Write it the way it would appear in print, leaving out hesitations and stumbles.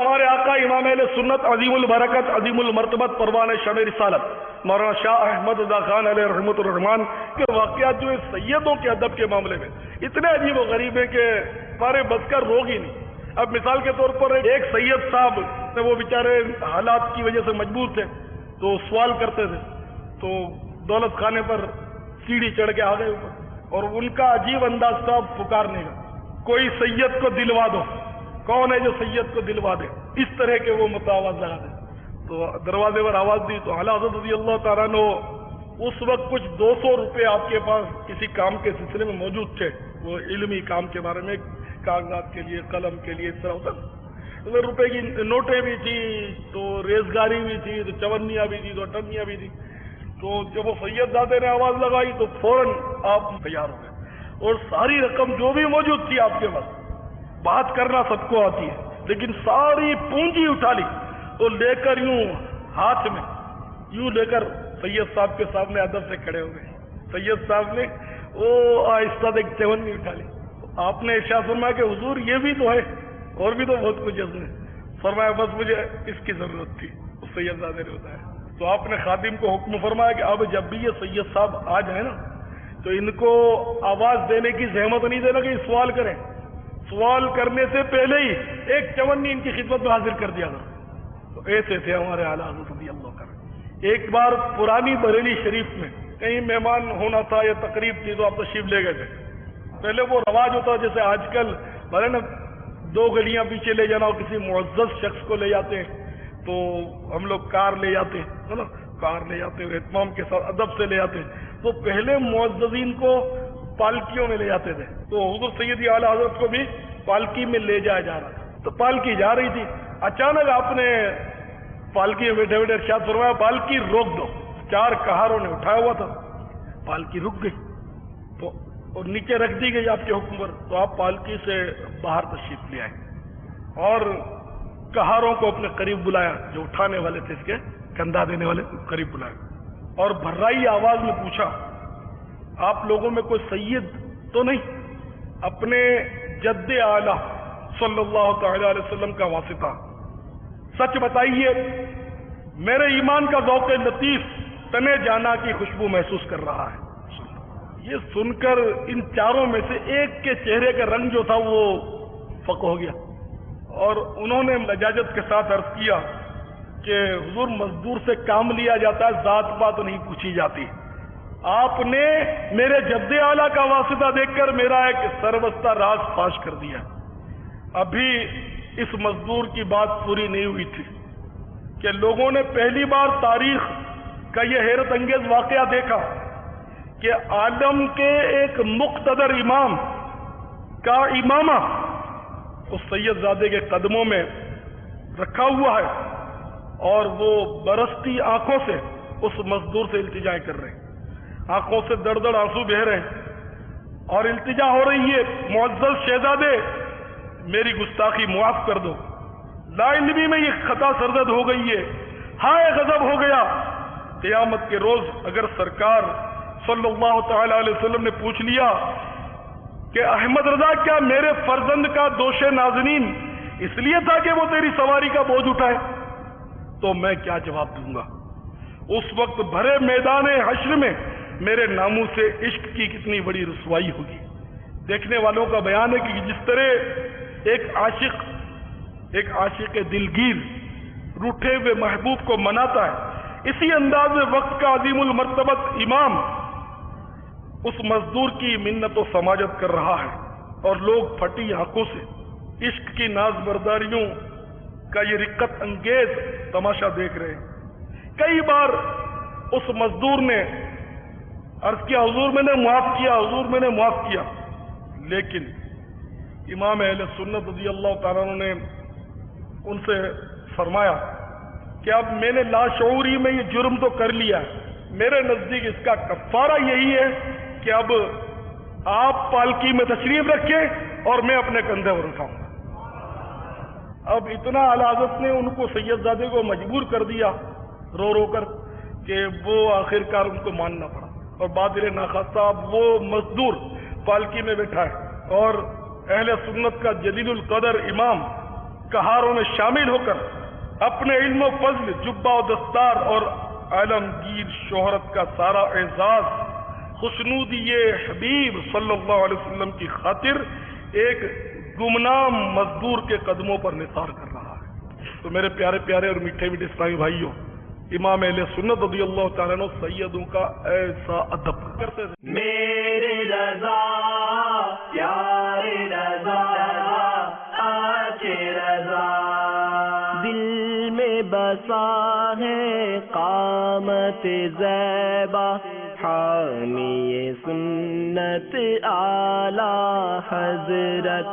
ہمارے آقا امام اہل سنت عظیم البرکت عظیم المرتبت پروان شان رسالت مولانا شاہ احمد رضا خان علیہ رحمۃ الرحمان کے واقعات جو سیدوں کے ادب کے معاملے میں اتنے عجیب و غریب ہیں کہ ہمارے بس کا روگ ہی نہیں۔ اب مثال کے طور پر ایک سید صاحب وہ بیچارے حالات کی وجہ سے مجبور تھے تو سوال کرتے تھے، تو دولت خانے پر سیڑھی چڑھ کے آ گئے اوپر، اور ان کا عجیب انداز تھا پکارنے کا، کوئی سید کو دلوا دو، کون ہے جو سید کو دلوا دے، اس طرح کے وہ متآواز لگا دے۔ تو دروازے پر آواز دی تو اعلیٰ حضرت رضی اللہ تعالیٰ عنہ اس وقت کچھ 200 روپے آپ کے پاس کسی کام کے سلسلے میں موجود تھے، وہ علمی کام کے بارے میں، کاغذات کے لیے، قلم کے لیے، اس طرح ہوتا ہے، روپے کی نوٹیں بھی تھی، تو ریزگاری بھی تھی، تو چونیاں بھی تھی، تو اٹھنیاں بھی تھی۔ تو جب وہ سید زادے نے آواز لگائی تو فوراً آپ تیار ہو گئے، اور ساری رقم جو بھی موجود تھی آپ کے پاس، بات کرنا سب کو آتی ہے، لیکن ساری پونجی اٹھا لی اور لے کر یوں ہاتھ میں یوں لے کر سید صاحب کے سامنے ادب سے کھڑے ہو گئے۔ سید صاحب نے وہ آہستہ ایک چونی اٹھا لی، آپ نے ارشاد فرمایا کہ حضور یہ بھی تو ہے، اور بھی تو بہت کچھ ہے۔ اس نے فرمایا بس مجھے اس کی ضرورت تھی، اس سید زادے نے بتایا۔ تو آپ نے خادم کو حکم فرمایا کہ اب جب بھی یہ سید صاحب آ جائیں نا تو ان کو آواز دینے کی زحمت نہیں دینا کہ سوال کریں، سوال کرنے سے پہلے ہی ایک چونی ان کی خدمت میں حاضر کر دیا تھا۔ تو ایسے تھے ہمارے اعلیٰ حضرت رضی اللہ عنہ۔ ایک بار پرانی بریلی شریف میں کہیں مہمان ہونا تھا یا تقریب تھی تو آپ تشریف لے گئے تھے۔ پہلے وہ رواج ہوتا جیسے آج کل بھلے نا 2 گلیاں پیچھے لے جانا، اور کسی معزز شخص کو لے جاتے ہیں تو ہم لوگ کار لے جاتے ہیں نا، کار لے جاتے ہیں اور اہتمام کے ساتھ ادب سے لے جاتے ہیں۔ تو پہلے معززین کو پالکیوں میں لے جاتے تھے، تو حضور سیدی اعلیٰ حضرت کو بھی پالکی میں لے جایا جا رہا تھا۔ تو پالکی جا رہی تھی، اچانک آپ نے پالکی میں بیٹھے بیٹھے ارشاد فرمایا پالکی روک دو۔ 4 کہاروں نے اٹھایا ہوا تھا، پالکی رک گئی تو اور نیچے رکھ دی گئی آپ کے حکم پر۔ تو آپ پالکی سے باہر تشریف لے آئے اور کہاروں کو اپنے قریب بلایا، جو اٹھانے والے تھے، اس کے کندھا دینے والے قریب بلایا، اور بھرائی آواز میں پوچھا آپ لوگوں میں کوئی سید تو نہیں؟ اپنے جد اعلیٰ صلی اللہ تعالی علیہ وسلم کا واسطہ، سچ بتائیے، میرے ایمان کا ذوق لطیف تنے جانا کی خوشبو محسوس کر رہا ہے۔ یہ سن کر ان چاروں میں سے ایک کے چہرے کا رنگ جو تھا وہ فق ہو گیا، اور انہوں نے لجاجت کے ساتھ عرض کیا کہ حضور مزدور سے کام لیا جاتا ہے، ذات پات نہیں پوچھی جاتی۔ آپ نے میرے جد اعلیٰ کا واسطہ دیکھ کر میرا ایک سربستہ راز فاش کر دیا۔ ابھی اس مزدور کی بات پوری نہیں ہوئی تھی کہ لوگوں نے پہلی بار تاریخ کا یہ حیرت انگیز واقعہ دیکھا کہ عالم کے ایک مقتدر امام کا امامہ اس سید زادے کے قدموں میں رکھا ہوا ہے، اور وہ برستی آنکھوں سے اس مزدور سے التجا کر رہے ہیں، آنکھوں سے دڑ دڑ آنسو بہہ رہے ہیں، اور التجا ہو رہی ہے معزز شہزادے میری گستاخی معاف کر دو، لا علمی میں یہ خطا سرزد ہو گئی ہے، ہائے غضب ہو گیا۔ قیامت کے روز اگر سرکار صلی اللہ تعالی علیہ وسلم نے پوچھ لیا کہ احمد رضا کیا میرے فرزند کا دوش نازنین اس لیے تھا کہ وہ تیری سواری کا بوجھ اٹھائے، تو میں کیا جواب دوں گا؟ اس وقت بھرے میدان حشر میں میرے ناموں سے عشق کی کتنی بڑی رسوائی ہوگی۔ دیکھنے والوں کا بیان ہے کہ جس طرح ایک عاشق دلگیر روٹھے ہوئے محبوب کو مناتا ہے، اسی انداز میں وقت کا عظیم المرتبت امام اس مزدور کی منت و سماجت کر رہا ہے، اور لوگ پھٹی آنکھوں سے عشق کی ناز برداریوں کا یہ رقت انگیز تماشا دیکھ رہے ہیں۔ کئی بار اس مزدور نے عرض کیا حضور میں نے معاف کیا، حضور میں نے معاف کیا، لیکن امام اہل سنت رضی اللہ تعالیٰ عنہ نے ان سے فرمایا کہ اب میں نے لاشعوری میں یہ جرم تو کر لیا، میرے نزدیک اس کا کفارہ یہی ہے کہ اب آپ پالکی میں تشریف رکھیں اور میں اپنے کندھے پر اٹھاؤں گا۔ اب اتنا اعلیٰ حضرت نے ان کو سید زادے کو مجبور کر دیا رو رو کر کہ وہ آخرکار ان کو ماننا پڑا، اور بادل ناخواستہ اب وہ مزدور پالکی میں بیٹھا ہے، اور اہل سنت کا جلیل القدر امام کہاروں میں شامل ہو کر اپنے علم و فضل، جبہ و دستار اور عالمگیر شہرت کا سارا اعزاز خوشنودی حبیب صلی اللہ علیہ وسلم کی خاطر ایک گمنام مزدور کے قدموں پر نثار کر رہا ہے۔ تو میرے پیارے پیارے اور میٹھے میٹھے اسلامی بھائیوں، امام اہل سنت رضی اللہ تعالیٰ عنہ سیدوں کا ایسا ادب کرتے تھے۔ میرے رضا پیارے رضا آچے رضا، دل میں بسا ہے قامت زیبا، حامی سنت اعلی حضرت